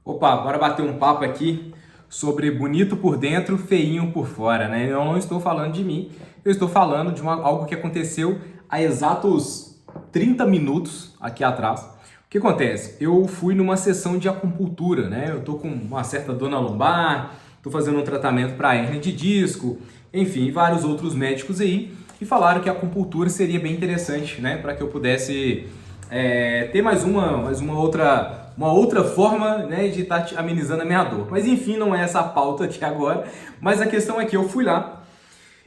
Opa, bora bater um papo aqui sobre bonito por dentro, feinho por fora, né? Eu não estou falando de mim, eu estou falando de algo que aconteceu há exatos 30 minutos aqui atrás. O que acontece? Eu fui numa sessão de acupuntura, né? Eu tô com uma certa dor na lombar, tô fazendo um tratamento para hernia de disco, enfim, vários outros médicos aí, e falaram que a acupuntura seria bem interessante, né? Para que eu pudesse ter mais uma outra forma, né, de estar amenizando a minha dor. Mas enfim, não é essa a pauta aqui agora. Mas a questão é que eu fui lá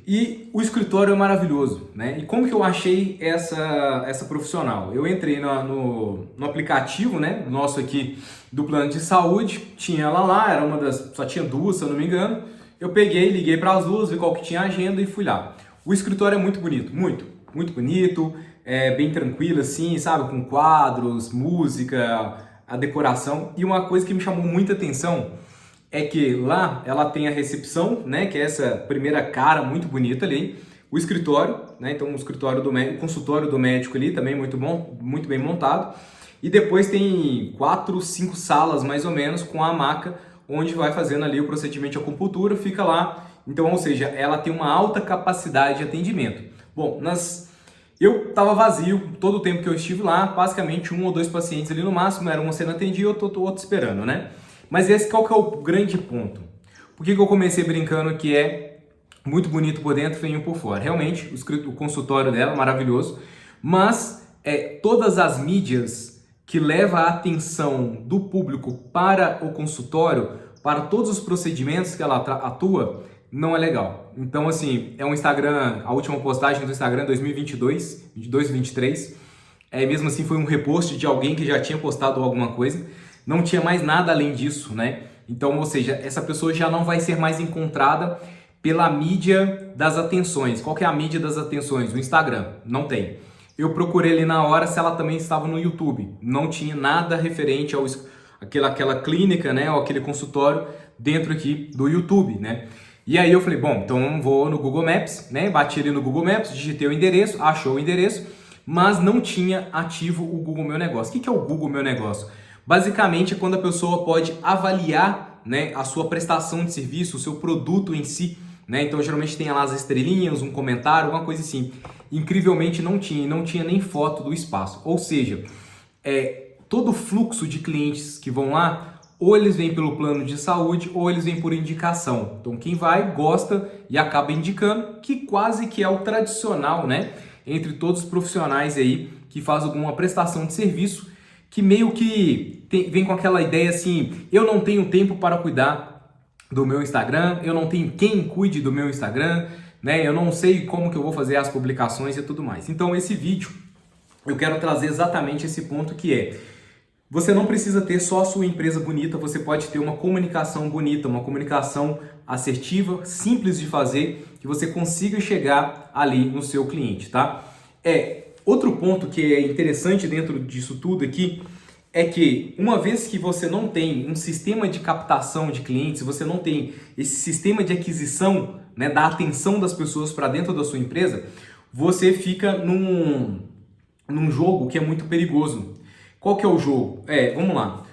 e o escritório é maravilhoso, né? E como que eu achei essa profissional? Eu entrei no aplicativo, né, nosso aqui do plano de saúde, tinha ela lá, era só tinha duas, se eu não me engano. Eu peguei, liguei para as duas, vi qual que tinha a agenda e fui lá. O escritório é muito bonito, muito bonito, é bem tranquilo assim, sabe? Com quadros, música, a decoração. E uma coisa que me chamou muita atenção é que lá ela tem a recepção, né? Que é essa primeira cara muito bonita ali. O escritório, né? Então o escritório do médico, o consultório do médico ali também muito bom, muito bem montado. E depois tem 4, 5 salas mais ou menos com a maca onde vai fazendo ali o procedimento de acupuntura, fica lá. Então, ou seja, ela tem uma alta capacidade de atendimento. Bom, eu estava vazio todo o tempo que eu estive lá, basicamente um ou dois pacientes ali no máximo, era um sendo atendido e outro esperando, né? Mas esse qual que é o grande ponto? Por que eu comecei brincando que é muito bonito por dentro, feinho por fora? Realmente, o consultório dela, maravilhoso, mas todas as mídias que levam a atenção do público para o consultório, para todos os procedimentos que ela atua, não é legal. Então, assim, é um Instagram, a última postagem do Instagram 2022, 22 e 23, mesmo assim foi um repost de alguém que já tinha postado alguma coisa, não tinha mais nada além disso, né? Então, ou seja, essa pessoa já não vai ser mais encontrada pela mídia das atenções. Qual que é a mídia das atenções? O Instagram, não tem. Eu procurei ali na hora se ela também estava no YouTube, não tinha nada referente àquela clínica, né, ou aquele consultório dentro aqui do YouTube, né? E aí eu falei, bom, então vou no Google Maps, né? Bati ali no Google Maps, digitei o endereço, achou o endereço, mas não tinha ativo o Google Meu Negócio. O que é o Google Meu Negócio? Basicamente é quando a pessoa pode avaliar, né, a sua prestação de serviço, o seu produto em si, né? Então geralmente tem lá as estrelinhas, um comentário, alguma coisa assim. Incrivelmente não tinha nem foto do espaço. Ou seja, todo o fluxo de clientes que vão lá, ou eles vêm pelo plano de saúde, ou eles vêm por indicação. Então quem vai, gosta e acaba indicando, que quase que é o tradicional, né? Entre todos os profissionais aí que faz alguma prestação de serviço, que meio que vem com aquela ideia assim, eu não tenho tempo para cuidar do meu Instagram, eu não tenho quem cuide do meu Instagram, né? Eu não sei como que eu vou fazer as publicações e tudo mais. Então esse vídeo eu quero trazer exatamente esse ponto que é: você não precisa ter só a sua empresa bonita, você pode ter uma comunicação bonita, uma comunicação assertiva, simples de fazer, que você consiga chegar ali no seu cliente, tá? Outro ponto que é interessante dentro disso tudo aqui é que uma vez que você não tem um sistema de captação de clientes, você não tem esse sistema de aquisição, né, da atenção das pessoas para dentro da sua empresa, você fica num jogo que é muito perigoso. Qual que é o jogo? Vamos lá.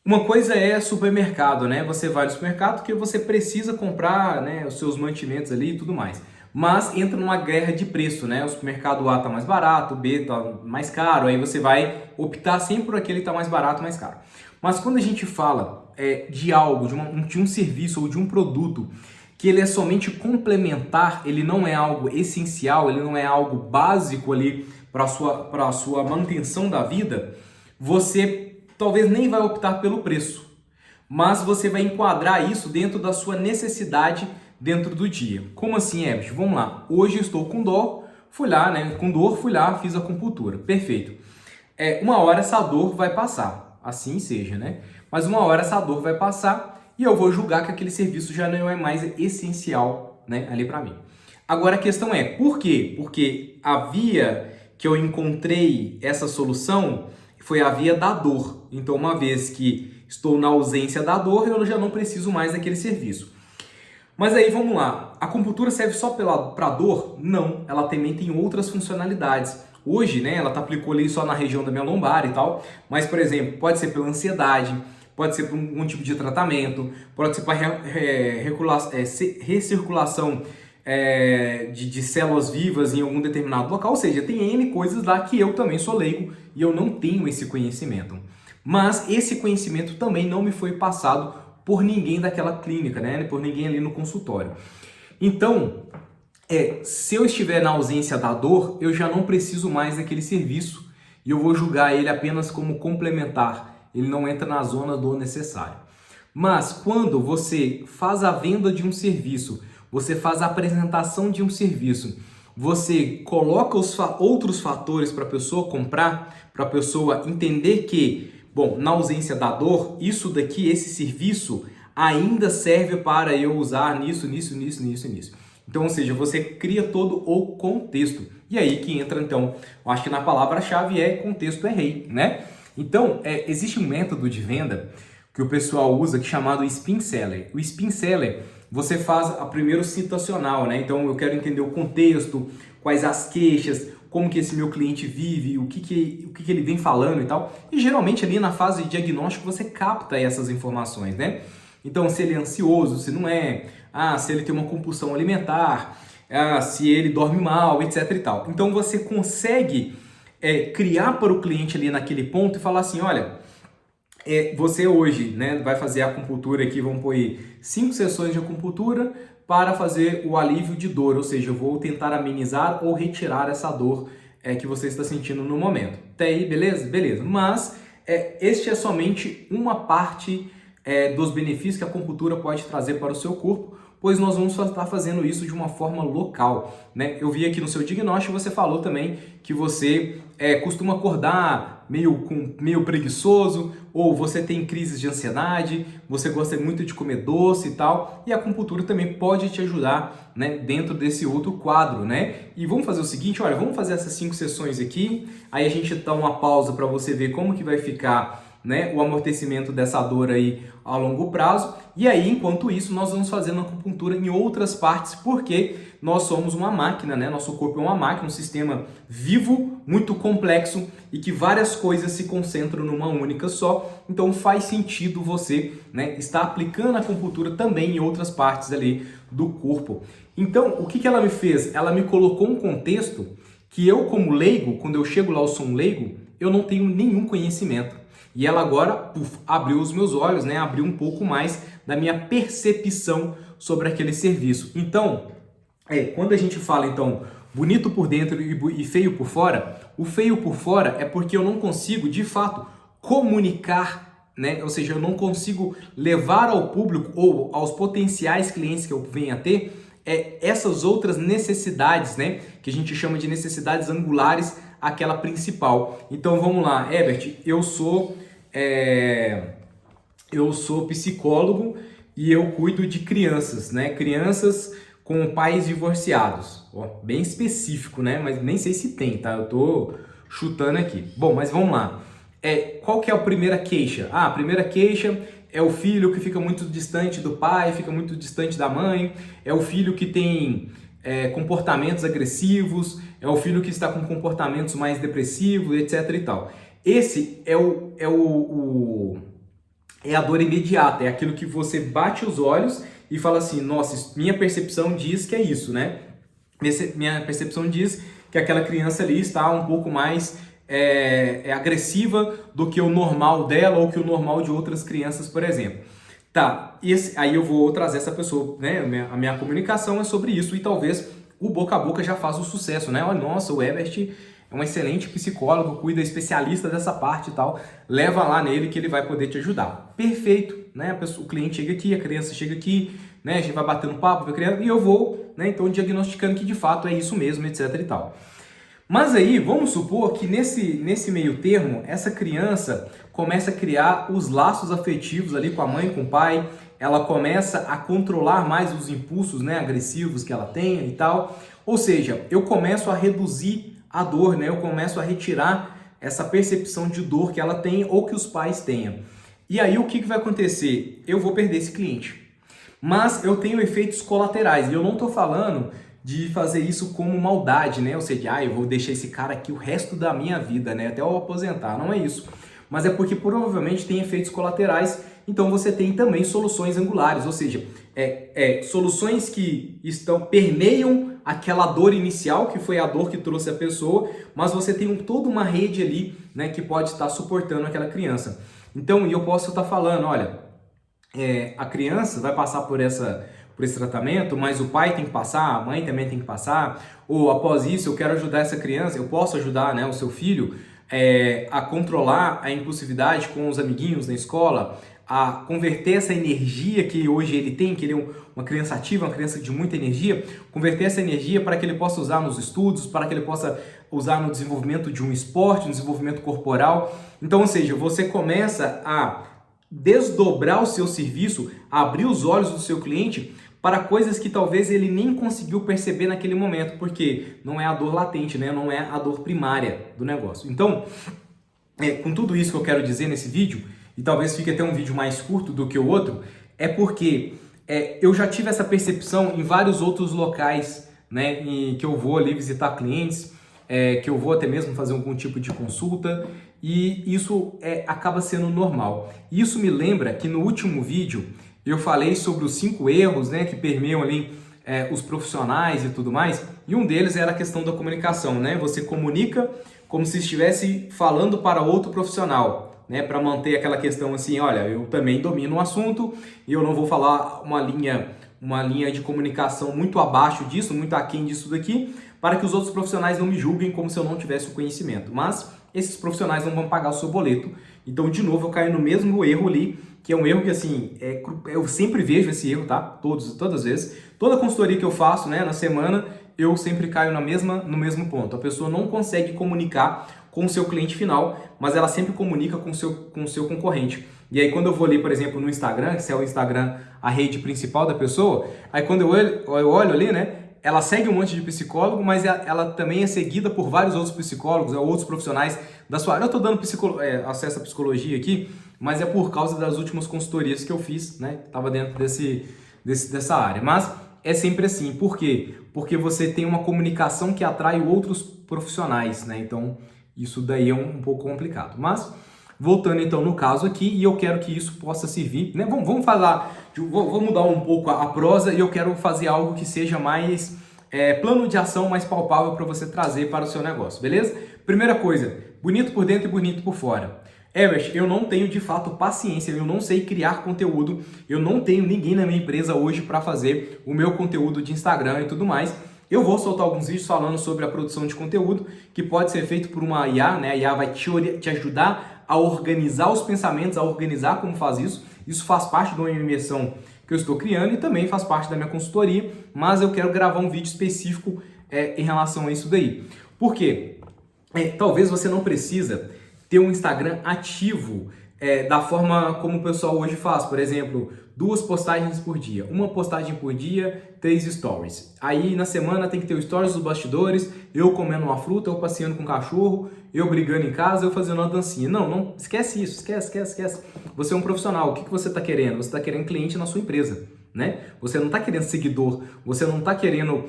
Uma coisa é supermercado, né? Você vai no supermercado porque você precisa comprar, né, os seus mantimentos ali e tudo mais. Mas entra numa guerra de preço, né? O supermercado A tá mais barato, o B tá mais caro, aí você vai optar sempre por aquele que tá mais barato, mais caro. Mas quando a gente fala de algo, de um serviço ou de um produto que ele é somente complementar, ele não é algo essencial, ele não é algo básico ali para a sua manutenção da vida, você talvez nem vai optar pelo preço, mas você vai enquadrar isso dentro da sua necessidade dentro do dia. Como assim, Ebert? Vamos lá. Hoje eu estou com dor, fui lá, né? Com dor, fui lá, fiz a acupuntura. Perfeito. Uma hora essa dor vai passar, assim seja, né? Mas uma hora essa dor vai passar e eu vou julgar que aquele serviço já não é mais essencial, né, ali para mim. Agora a questão é, por quê? Porque a via que eu encontrei essa solução foi a via da dor. Então, uma vez que estou na ausência da dor, eu já não preciso mais daquele serviço. Mas aí, vamos lá. A acupuntura serve só para dor? Não, ela também tem outras funcionalidades. Hoje, né, ela aplicou ali só na região da minha lombar e tal, mas, por exemplo, pode ser pela ansiedade, pode ser para um tipo de tratamento, pode ser para recirculação de células vivas em algum determinado local, ou seja, tem N coisas lá que eu também sou leigo e eu não tenho esse conhecimento. Mas esse conhecimento também não me foi passado por ninguém daquela clínica, né? Por ninguém ali no consultório. Então, se eu estiver na ausência da dor, eu já não preciso mais daquele serviço e eu vou julgar ele apenas como complementar. Ele não entra na zona do necessário. Mas quando você faz a venda de um serviço, você faz a apresentação de um serviço, você coloca os outros fatores para a pessoa comprar, para a pessoa entender que, bom, na ausência da dor, isso daqui, esse serviço, ainda serve para eu usar nisso. Então, ou seja, você cria todo o contexto. E aí que entra, então, eu acho que na palavra-chave contexto é rei, né? Então, existe um método de venda que o pessoal usa que é chamado Spin Seller. O Spin Seller, você faz a primeiro situacional, né? Então, eu quero entender o contexto, quais as queixas, como que esse meu cliente vive, o que ele vem falando e tal. E geralmente ali na fase de diagnóstico você capta essas informações, né? Então, se ele é ansioso, se não é, se ele tem uma compulsão alimentar, se ele dorme mal, etc e tal. Então, você consegue criar para o cliente ali naquele ponto e falar assim, olha, você hoje, né, vai fazer a acupuntura aqui, vamos pôr aí 5 sessões de acupuntura para fazer o alívio de dor, ou seja, eu vou tentar amenizar ou retirar essa dor que você está sentindo no momento. Até aí, beleza? Beleza. Mas este é somente uma parte dos benefícios que a acupuntura pode trazer para o seu corpo, pois nós vamos estar fazendo isso de uma forma local, né? Eu vi aqui no seu diagnóstico, você falou também que você costuma acordar meio preguiçoso, ou você tem crises de ansiedade, você gosta muito de comer doce e tal, e a acupuntura também pode te ajudar, né, dentro desse outro quadro, né? E vamos fazer o seguinte, olha, vamos fazer essas 5 sessões aqui, aí a gente dá uma pausa para você ver como que vai ficar, né, o amortecimento dessa dor aí a longo prazo. E aí, enquanto isso, nós vamos fazendo acupuntura em outras partes, porque nós somos uma máquina, né? Nosso corpo é uma máquina, um sistema vivo, muito complexo e que várias coisas se concentram numa única só. Então faz sentido você, né, estar aplicando a acupuntura também em outras partes ali do corpo. Então, o que ela me fez? Ela me colocou um contexto que eu, como leigo, quando eu chego lá, eu sou um leigo, eu não tenho nenhum conhecimento. E ela agora abriu os meus olhos, né? Abriu um pouco mais da minha percepção sobre aquele serviço. Então, quando a gente fala, então, bonito por dentro e feio por fora, o feio por fora é porque eu não consigo, de fato, comunicar, né? Ou seja, eu não consigo levar ao público ou aos potenciais clientes que eu venha a ter essas outras necessidades, né? Que a gente chama de necessidades angulares àquela principal. Então, vamos lá, Herbert, eu sou psicólogo e eu cuido de crianças, né? Crianças com pais divorciados. Bem específico, né? Mas nem sei se tem, tá? Eu tô chutando aqui. Bom, mas vamos lá. Qual que é a primeira queixa? A primeira queixa é o filho que fica muito distante do pai, fica muito distante da mãe. É o filho que tem comportamentos agressivos. É o filho que está com comportamentos mais depressivos, etc e tal. Esse é a dor imediata, é aquilo que você bate os olhos e fala assim, nossa, minha percepção diz que é isso, né? Minha percepção diz que aquela criança ali está um pouco mais agressiva do que o normal dela ou que o normal de outras crianças, por exemplo. Tá, aí eu vou trazer essa pessoa, né? A minha comunicação é sobre isso e talvez o boca a boca já faz o sucesso, né? Olha, nossa, o Herbert é um excelente psicólogo, cuida, especialista dessa parte e tal, leva lá nele que ele vai poder te ajudar. Perfeito, né? O cliente chega aqui, a criança chega aqui, né? A gente vai batendo papo, vai criando, e eu vou, né? Então, diagnosticando que de fato é isso mesmo, etc e tal. Mas aí, vamos supor que nesse meio termo, essa criança começa a criar os laços afetivos ali com a mãe, com o pai, ela começa a controlar mais os impulsos, né, agressivos que ela tem e tal. Ou seja, eu começo a reduzir a dor, né? Eu começo a retirar essa percepção de dor que ela tem ou que os pais tenham. E aí o que vai acontecer? Eu vou perder esse cliente. Mas eu tenho efeitos colaterais e eu não estou falando de fazer isso como maldade, né? Ou seja, eu vou deixar esse cara aqui o resto da minha vida, né? Até eu aposentar. Não é isso. mas é porque provavelmente tem efeitos colaterais, então você tem também soluções angulares, ou seja, soluções que permeiam aquela dor inicial, que foi a dor que trouxe a pessoa, mas você tem toda uma rede ali, né, que pode estar suportando aquela criança. Então, eu posso estar falando, olha, a criança vai passar por esse tratamento, mas o pai tem que passar, a mãe também tem que passar, ou após isso eu quero ajudar essa criança, eu posso ajudar, né, o seu filho a controlar a impulsividade com os amiguinhos na escola, a converter essa energia que hoje ele tem, que ele é uma criança ativa, uma criança de muita energia, converter essa energia para que ele possa usar nos estudos, para que ele possa usar no desenvolvimento de um esporte, no desenvolvimento corporal. Então, ou seja, você começa a desdobrar o seu serviço, abrir os olhos do seu cliente para coisas que talvez ele nem conseguiu perceber naquele momento, porque não é a dor latente, né? Não é a dor primária do negócio. Então, com tudo isso que eu quero dizer nesse vídeo, e talvez fique até um vídeo mais curto do que o outro, é porque eu já tive essa percepção em vários outros locais, né? Que eu vou ali visitar clientes, que eu vou até mesmo fazer algum tipo de consulta, e isso acaba sendo normal. Isso me lembra que no último vídeo eu falei sobre os 5 erros, né, que permeiam ali os profissionais e tudo mais, e um deles era a questão da comunicação, né? Você comunica como se estivesse falando para outro profissional, né, para manter aquela questão assim, olha, eu também domino o assunto e eu não vou falar uma linha de comunicação muito abaixo disso, muito aquém disso daqui, para que os outros profissionais não me julguem como se eu não tivesse o conhecimento. Mas esses profissionais não vão pagar o seu boleto. Então, de novo, eu caio no mesmo erro ali, que é um erro que, assim, eu sempre vejo esse erro, tá? Todas as vezes. Toda consultoria que eu faço, né, na semana, eu sempre caio no mesmo ponto. A pessoa não consegue comunicar com o seu cliente final, mas ela sempre comunica com o seu concorrente. E aí, quando eu vou ali, por exemplo, no Instagram, que é o Instagram a rede principal da pessoa, aí quando eu olho ali, né, ela segue um monte de psicólogo, mas ela também é seguida por vários outros psicólogos, outros profissionais da sua área. Eu estou dando acesso à psicologia aqui, mas é por causa das últimas consultorias que eu fiz, né? Estava dentro dessa área. Mas é sempre assim. Por quê? Porque você tem uma comunicação que atrai outros profissionais, né? Então, isso daí é um pouco complicado. Mas, voltando então no caso aqui, e eu quero que isso possa servir, né? Vamos falar, vou mudar um pouco a prosa e eu quero fazer algo que seja mais plano de ação, mais palpável para você trazer para o seu negócio, beleza? Primeira coisa, bonito por dentro e bonito por fora. Herbert, eu não tenho de fato paciência, eu não sei criar conteúdo, eu não tenho ninguém na minha empresa hoje para fazer o meu conteúdo de Instagram e tudo mais. Eu vou soltar alguns vídeos falando sobre a produção de conteúdo, que pode ser feito por uma IA, né? A IA vai te ajudar a organizar os pensamentos, a organizar como faz isso. Isso faz parte de uma imersão que eu estou criando e também faz parte da minha consultoria, mas eu quero gravar um vídeo específico em relação a isso daí. Por quê? Talvez você não precisa ter um Instagram ativo da forma como o pessoal hoje faz. Por exemplo, 2 postagens por dia. Uma postagem por dia, 3 stories. Aí na semana tem que ter o stories dos bastidores, eu comendo uma fruta, eu passeando com o cachorro, eu brigando em casa, eu fazendo uma dancinha. Não, esquece isso, esquece. Você é um profissional, o que você está querendo? Você está querendo cliente na sua empresa, né? Você não está querendo seguidor, você não está querendo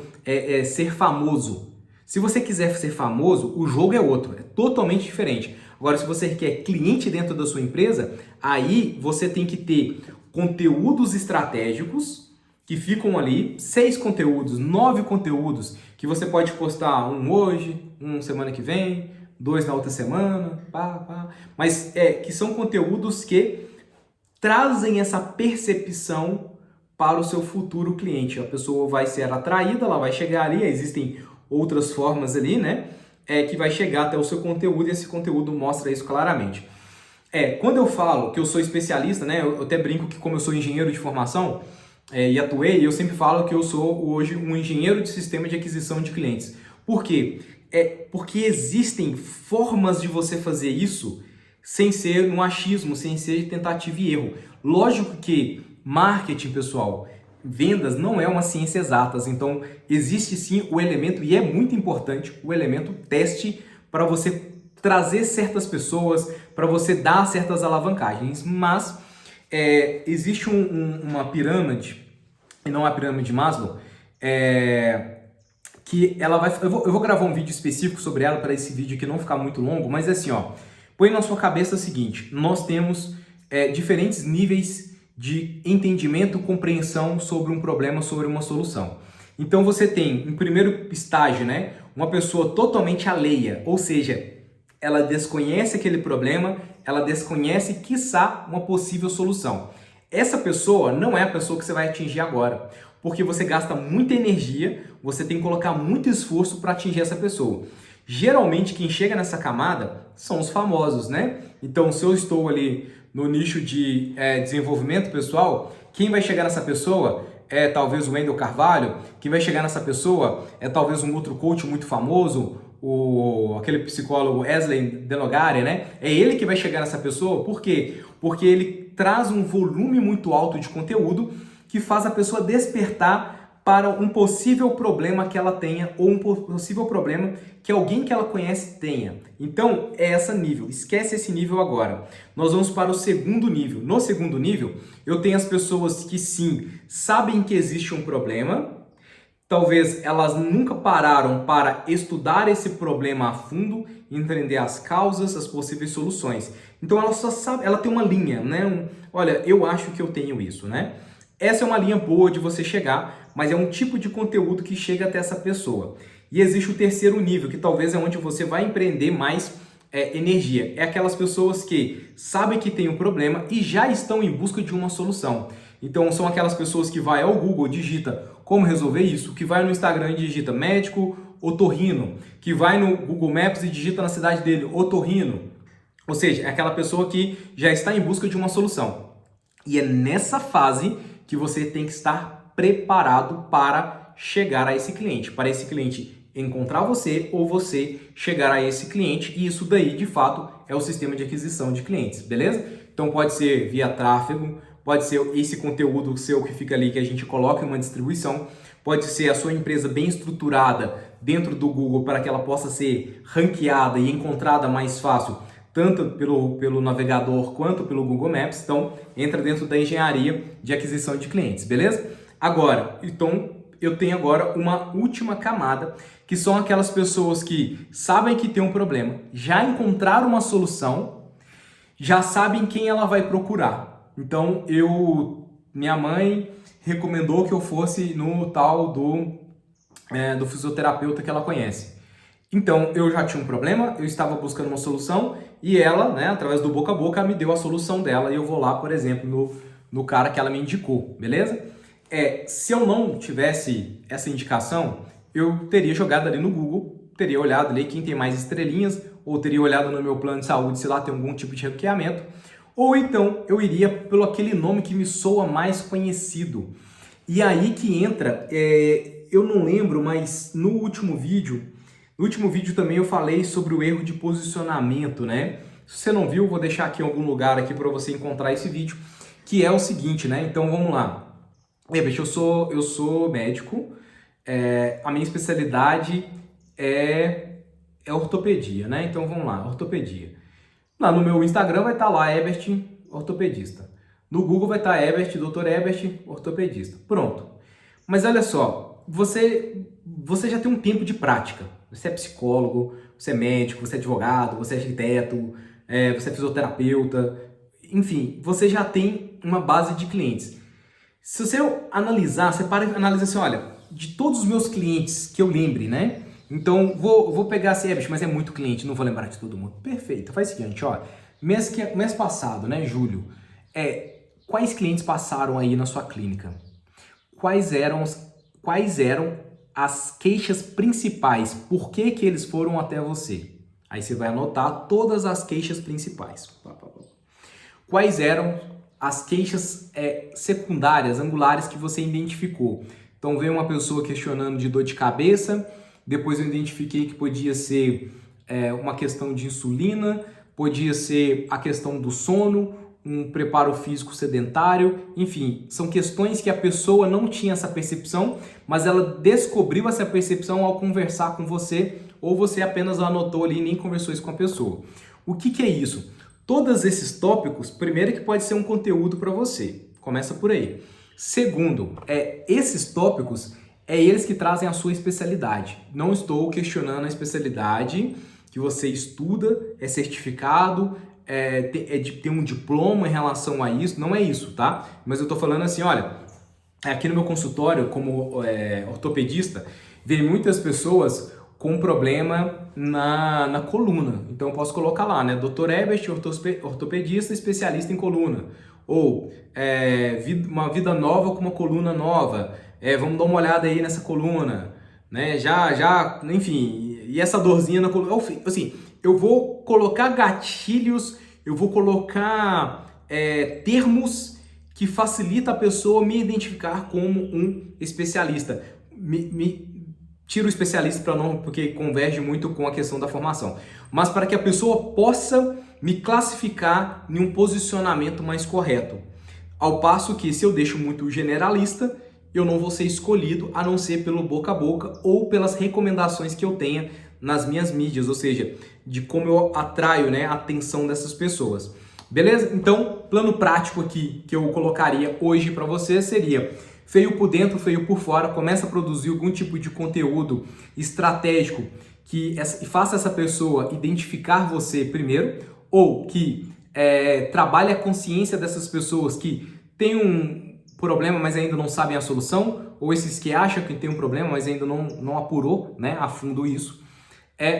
ser famoso. Se você quiser ser famoso, o jogo é outro, é totalmente diferente. Agora, se você quer cliente dentro da sua empresa, aí você tem que ter conteúdos estratégicos que ficam ali, 6 conteúdos, 9 conteúdos, que você pode postar um hoje, um semana que vem, 2 na outra semana, mas que são conteúdos que trazem essa percepção para o seu futuro cliente. A pessoa vai ser atraída, ela vai chegar ali, existem outras formas ali, né? Que vai chegar até o seu conteúdo e esse conteúdo mostra isso claramente. Quando eu falo que eu sou especialista, né? Eu até brinco que como eu sou engenheiro de formação e atuei, eu sempre falo que eu sou hoje um engenheiro de sistema de aquisição de clientes. Por quê? Porque existem formas de você fazer isso sem ser no achismo, sem ser tentativa e erro. Lógico que marketing, pessoal, vendas não é uma ciência exata, então existe sim o elemento, e é muito importante, o elemento teste para você trazer certas pessoas, para você dar certas alavancagens, mas existe uma pirâmide, e não a pirâmide de Maslow, que ela vai... Eu vou gravar um vídeo específico sobre ela para esse vídeo aqui não ficar muito longo, mas assim, ó, Põe na sua cabeça o seguinte, nós temos diferentes níveis de entendimento, compreensão sobre um problema, sobre uma solução. Então você tem, em primeiro estágio, né, uma pessoa totalmente alheia, ou seja, ela desconhece aquele problema, ela desconhece, quiçá, uma possível solução. Essa pessoa não é a pessoa que você vai atingir agora, porque você gasta muita energia, você tem que colocar muito esforço para atingir essa pessoa. Geralmente, quem chega nessa camada são os famosos, né? Então, se eu estou ali no nicho de desenvolvimento pessoal, quem vai chegar nessa pessoa é talvez o Wendel Carvalho, quem vai chegar nessa pessoa é talvez um outro coach muito famoso, aquele psicólogo Wesley Denogari, né? É ele que vai chegar nessa pessoa, por quê? Porque ele traz um volume muito alto de conteúdo que faz a pessoa despertar para um possível problema que ela tenha ou um possível problema que alguém que ela conhece tenha. Então, é esse nível. Esquece esse nível agora. Nós vamos para o segundo nível. No segundo nível, eu tenho as pessoas que sim, sabem que existe um problema, talvez elas nunca pararam para estudar esse problema a fundo, entender as causas, as possíveis soluções. Então ela só sabe, ela tem uma linha, né? Olha, eu acho que eu tenho isso, né? Essa é uma linha boa de você chegar, mas é um tipo de conteúdo que chega até essa pessoa. E existe o terceiro nível, que talvez é onde você vai empreender mais energia. É aquelas pessoas que sabem que tem um problema e já estão em busca de uma solução. Então são aquelas pessoas que vai ao Google, digita como resolver isso, que vai no Instagram e digita médico otorrino, que vai no Google Maps e digita na cidade dele otorrino. Ou seja, é aquela pessoa que já está em busca de uma solução. E é nessa fase que você tem que estar preparado para chegar a esse cliente, para esse cliente encontrar você ou você chegar a esse cliente, e isso daí, de fato, é o sistema de aquisição de clientes, beleza? Então pode ser via tráfego, pode ser esse conteúdo seu que fica ali que a gente coloca em uma distribuição, pode ser a sua empresa bem estruturada dentro do Google para que ela possa ser ranqueada e encontrada mais fácil, tanto pelo navegador quanto pelo Google Maps. Então, entra dentro da engenharia de aquisição de clientes, beleza? Agora, então, eu tenho agora uma última camada, que são aquelas pessoas que sabem que tem um problema, já encontraram uma solução, já sabem quem ela vai procurar. Então, minha mãe recomendou que eu fosse no tal do fisioterapeuta que ela conhece. Então, eu já tinha um problema, eu estava buscando uma solução e ela, né, através do boca a boca, me deu a solução dela e eu vou lá, por exemplo, no cara que ela me indicou, beleza? Se eu não tivesse essa indicação, eu teria jogado ali no Google, teria olhado ali quem tem mais estrelinhas, ou teria olhado no meu plano de saúde se lá tem algum tipo de ranqueamento, ou então eu iria pelo aquele nome que me soa mais conhecido. E aí que entra, eu não lembro, mas no último vídeo também eu falei sobre o erro de posicionamento, né? Se você não viu, vou deixar aqui em algum lugar aqui para você encontrar esse vídeo, que é o seguinte, né? Então vamos lá. Eu sou médico, a minha especialidade é ortopedia, né? Então vamos lá, ortopedia. Lá no meu Instagram vai estar lá, Ebert, ortopedista. No Google vai estar Ebert, Dr. Ebert, ortopedista. Pronto. Mas olha só, você já tem um tempo de prática. Você é psicólogo, você é médico, você é advogado, você é arquiteto, você é fisioterapeuta. Enfim, você já tem uma base de clientes. Se você analisar, você para e analisa assim, olha, de todos os meus clientes que eu lembre, né? Então, vou pegar assim, mas é muito cliente, não vou lembrar de todo mundo. Perfeito, faz o seguinte, ó, mês passado, né, julho, quais clientes passaram aí na sua clínica? Quais eram as queixas principais? Por que eles foram até você? Aí você vai anotar todas as queixas principais. Quais eram as queixas secundárias, angulares que você identificou? Então veio uma pessoa questionando de dor de cabeça, depois eu identifiquei que podia ser uma questão de insulina, podia ser a questão do sono, um preparo físico sedentário, enfim, são questões que a pessoa não tinha essa percepção, mas ela descobriu essa percepção ao conversar com você, ou você apenas anotou ali e nem conversou isso com a pessoa. O que é isso? Todos esses tópicos, primeiro que pode ser um conteúdo para você, começa por aí. Segundo, esses tópicos, eles que trazem a sua especialidade. Não estou questionando a especialidade que você estuda, é certificado, de ter um diploma em relação a isso, não é isso, tá? Mas eu tô falando assim, olha, aqui no meu consultório, como ortopedista, vem muitas pessoas com problema na coluna. Então eu posso colocar lá, né? Dr. Ebert, ortopedista, especialista em coluna. Ou uma vida nova com uma coluna nova. Vamos dar uma olhada aí nessa coluna, né? Enfim, e essa dorzinha na coluna. Assim, eu vou colocar gatilhos, eu vou colocar termos que facilita a pessoa me identificar como um especialista. Tiro o especialista para não, porque converge muito com a questão da formação. Mas para que a pessoa possa me classificar em um posicionamento mais correto. Ao passo que se eu deixo muito generalista, eu não vou ser escolhido a não ser pelo boca a boca ou pelas recomendações que eu tenha nas minhas mídias, ou seja, de como eu atraio, né, a atenção dessas pessoas. Beleza? Então, plano prático aqui que eu colocaria hoje para você seria: feio por dentro, feio por fora. Começa a produzir algum tipo de conteúdo estratégico que faça essa pessoa identificar você primeiro, ou que trabalhe a consciência dessas pessoas que têm um problema, mas ainda não sabem a solução, ou esses que acham que tem um problema, mas ainda não apurou, né, a fundo isso.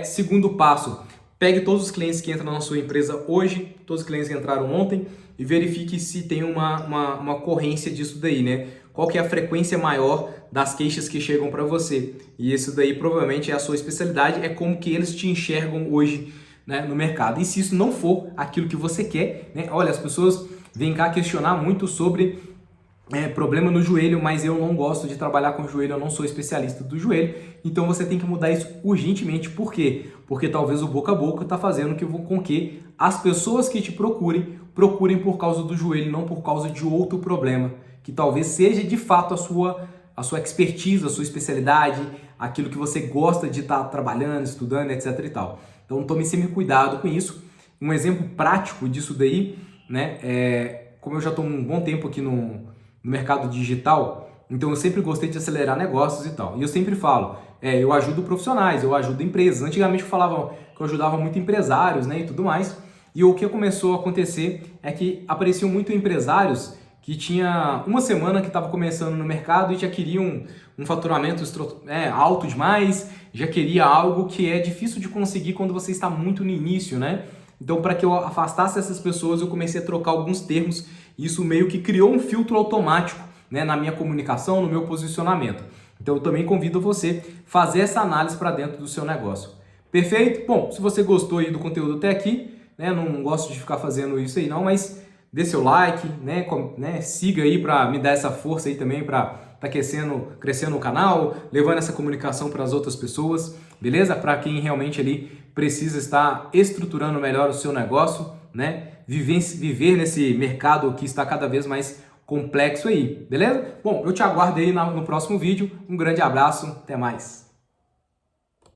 Segundo passo, pegue todos os clientes que entram na sua empresa hoje, todos os clientes que entraram ontem, e verifique se tem uma ocorrência disso daí, né? Qual que é a frequência maior das queixas que chegam para você. E isso daí provavelmente é a sua especialidade, é como que eles te enxergam hoje, né, no mercado. E se isso não for aquilo que você quer, né? Olha, as pessoas vêm cá questionar muito sobre problema no joelho, mas eu não gosto de trabalhar com joelho, eu não sou especialista do joelho, então você tem que mudar isso urgentemente. Por quê? Porque talvez o boca a boca está fazendo com que as pessoas que te procurem por causa do joelho, não por causa de outro problema, que talvez seja de fato a sua expertise, a sua especialidade, aquilo que você gosta de estar trabalhando, estudando, etc e tal. Então tome sempre cuidado com isso. Um exemplo prático disso daí, né, como eu já estou um bom tempo aqui no mercado digital, então eu sempre gostei de acelerar negócios e tal. E eu sempre falo, eu ajudo profissionais, eu ajudo empresas. Antigamente eu falava que eu ajudava muito empresários, né, e tudo mais. E o que começou a acontecer é que apareciam muito empresários que tinha uma semana que estava começando no mercado e já queriam um faturamento alto demais, já queria algo que é difícil de conseguir quando você está muito no início, né? Então, para que eu afastasse essas pessoas, eu comecei a trocar alguns termos. Isso meio que criou um filtro automático, né, na minha comunicação, no meu posicionamento. Então, eu também convido você a fazer essa análise para dentro do seu negócio. Perfeito? Bom, se você gostou aí do conteúdo até aqui, né, não gosto de ficar fazendo isso aí não, mas dê seu like, né, siga aí para me dar essa força aí também para estar crescendo o canal, levando essa comunicação para as outras pessoas, beleza? Para quem realmente ali precisa estar estruturando melhor o seu negócio, né? Viver nesse mercado que está cada vez mais complexo aí, beleza? Bom, eu te aguardo aí no próximo vídeo. Um grande abraço, até mais!